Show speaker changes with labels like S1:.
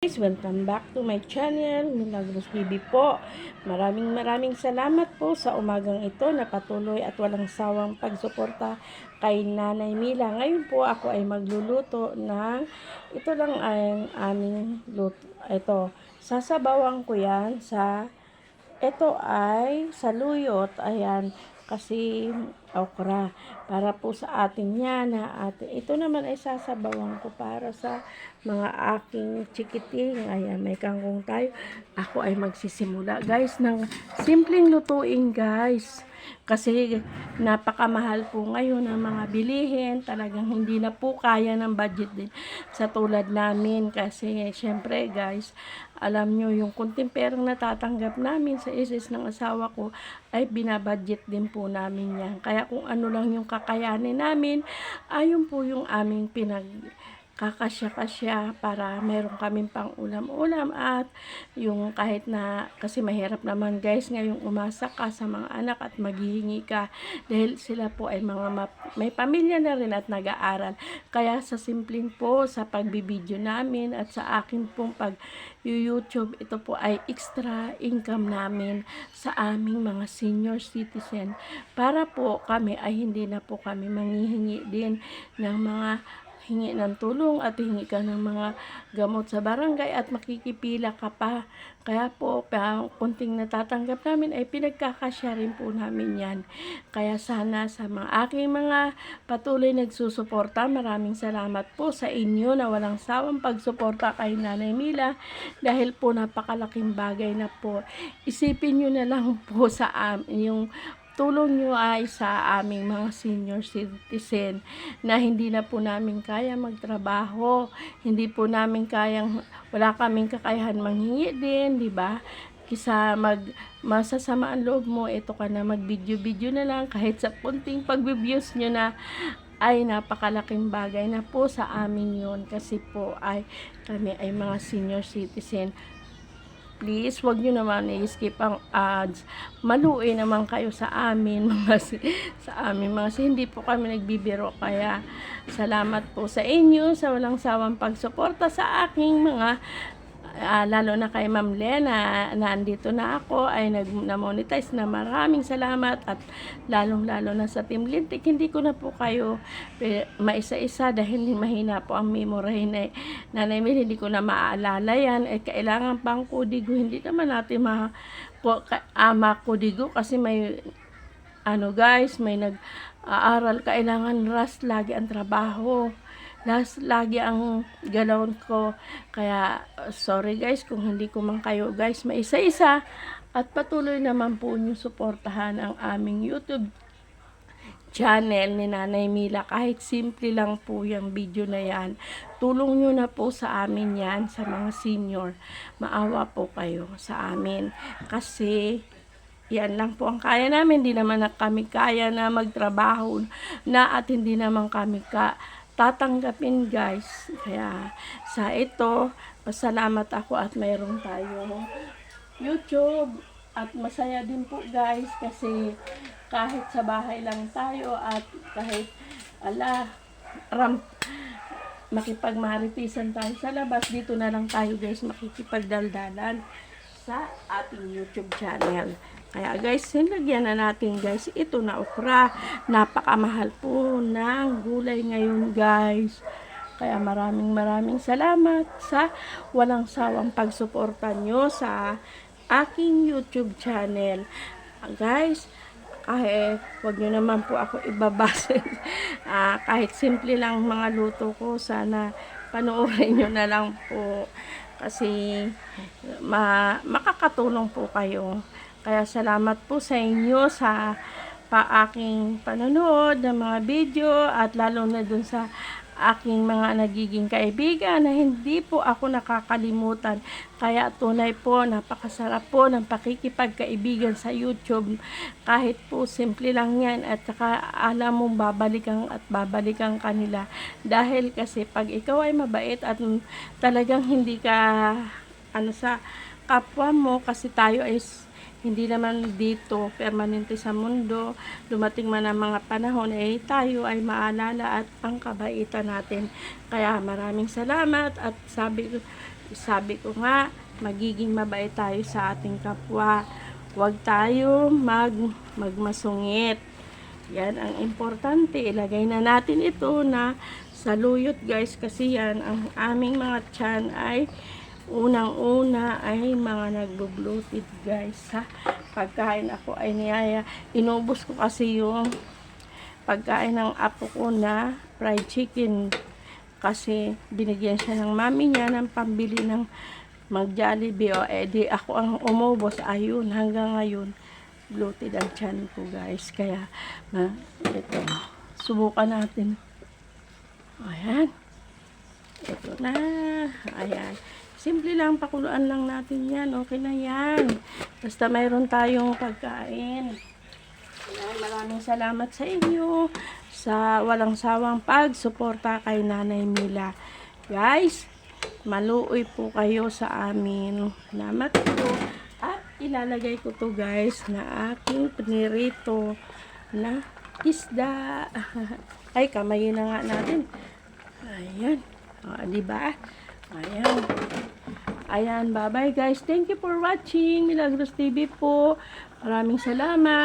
S1: Guys, welcome back to my channel, Milagros TV po. Maraming salamat po sa umagang ito na patuloy at walang sawang pagsuporta kay Nanay Mila. Ngayon po ako ay magluluto ng ito lang ang aming luto. Ito, sasabawan ko yan sa ito ay saluyot. Ayan, kasi okra para po sa atin yan na atin. Ito naman ay sasabawan ko para sa mga aking chikiting. Ayan, may kangkong tayo. Ako ay magsisimula guys ng simpleng lutuin guys. Kasi napakamahal po ngayon ang mga bilihin. Talagang hindi na po kaya ng budget din sa tulad namin. Kasi syempre guys, alam nyo yung kunting perang natatanggap namin sa isis ng asawa ko ay binabudget din po namin yan. Kaya kung ano lang yung kakayanin namin, ayun po yung aming kakasya-kasya para meron kaming pang ulam-ulam at yung kahit na kasi mahirap naman guys ngayong umasa ka sa mga anak at maghihingi ka dahil sila po ay mga may pamilya na rin at nag-aaral. Kaya sa simpleng po sa pagbibideo namin at sa akin pong pag YouTube, ito po ay extra income namin sa aming mga senior citizen para po kami ay hindi na po kami manghihingi din ng mga hingi ng tulong at hingi ka ng mga gamot sa barangay at makikipila ka pa. Kaya po, kunting natatanggap namin ay pinagkakasya rin po namin yan. Kaya sana sa mga aking mga patuloy nagsusuporta, maraming salamat po sa inyo na walang sawang pagsuporta kay Nanay Mila dahil po napakalaking bagay na po. Isipin nyo na lang po sa yung tulong nyo ay sa aming mga senior citizen na hindi na po namin kaya magtrabaho, hindi po namin kayang, wala kaming kakayahan manghingi din, di ba? Kisa masasama ang loob mo, ito ka na mag-video na lang kahit sa kunting pag-views nyo na ay napakalaking bagay na po sa amin yon kasi po ay kami ay mga senior citizen. Please, wag nyo naman i-skip ang ads. Maluin naman kayo sa amin, sa amin mga hindi po kami nagbibiro. Kaya, salamat po sa inyo sa walang sawang pagsuporta sa aking mga lalo na kay Ma'am Lena na andito na ako ay na-monetize na maraming salamat at lalong-lalo na sa Team Lintik hindi ko na po kayo maisa-isa dahil mahina po ang memory na Nanay Mil, hindi ko na maaalala yan kailangan pang kudigo, hindi naman natin makudigo kasi may guys, may nag-aaral, kailangan rest lagi ang trabaho. Lagi ang galon ko. Kaya, sorry guys kung hindi ko man kayo guys maisa-isa. At patuloy naman po nyo suportahan ang aming YouTube channel ni Nanay Mila. Kahit simple lang po yung video na yan. Tulong nyo na po sa amin yan, sa mga senior. Maawa po kayo sa amin. Kasi, yan lang po ang kaya namin. Hindi naman kami kaya na magtrabaho na at hindi naman kami tatanggapin guys. Kaya sa ito, pasalamat ako at mayroon tayong YouTube at masaya din po guys kasi kahit sa bahay lang tayo at kahit makipagmaritisan tayo sa labas, dito na lang tayo guys makikipagdaldalan sa ating YouTube channel. Kaya guys, sinlagyan na natin guys ito na okra. Napakamahal po ng gulay ngayon guys. Kaya maraming salamat sa walang sawang pagsuporta nyo sa aking YouTube channel. Guys, kahit wag nyo naman po ako ibabase. Kahit simple lang mga luto ko, sana panoorin nyo na lang po. Kasi makakatulong po kayo. Kaya salamat po sa inyo sa aking panonood ng mga video at lalo na dun sa aking mga nagiging kaibigan na hindi po ako nakakalimutan. Kaya tunay po, napakasarap po ng pakikipagkaibigan sa YouTube. Kahit po simple lang yan at saka alam mong babalikan kanila. Dahil kasi pag ikaw ay mabait at talagang hindi ka sa kapwa mo, kasi tayo ay hindi naman dito permanente sa mundo, dumating man ang mga panahon tayo ay maalala at ang kabaitan natin. Kaya maraming salamat at sabi ko sabi ko nga, magiging mabait tayo sa ating kapwa. Huwag tayo magmasungit. Yan ang importante. Ilagay na natin ito na saluyot guys, kasi yan ang aming mga tiyan ay unang-una ay mga nagbo-bloated guys ha. Pagkain ako ay inubos ko kasi yung pagkain ng apo ko na fried chicken, kasi binigyan siya ng mami niya ng pambili ng mag-Jollibee, o edi ako ang umubos. Ayun, hanggang ngayon bloated ang tiyan ko guys. Kaya ito, subukan natin. Ayan, ito na. Ayan, simple lang, pakuluan lang natin yan, okay na yan, basta mayroon tayong pagkain. Ayan, maraming salamat sa inyo sa walang sawang pagsuporta kay Nanay Mila guys. Maluoy po kayo sa amin. Salamat po. At ilalagay ko to guys na aking pinirito na isda. Ay, kamayin na nga natin. Ayan. O, diba? Ayan. Ayan, bye-bye guys. Thank you for watching. Milagros TV po. Maraming salamat.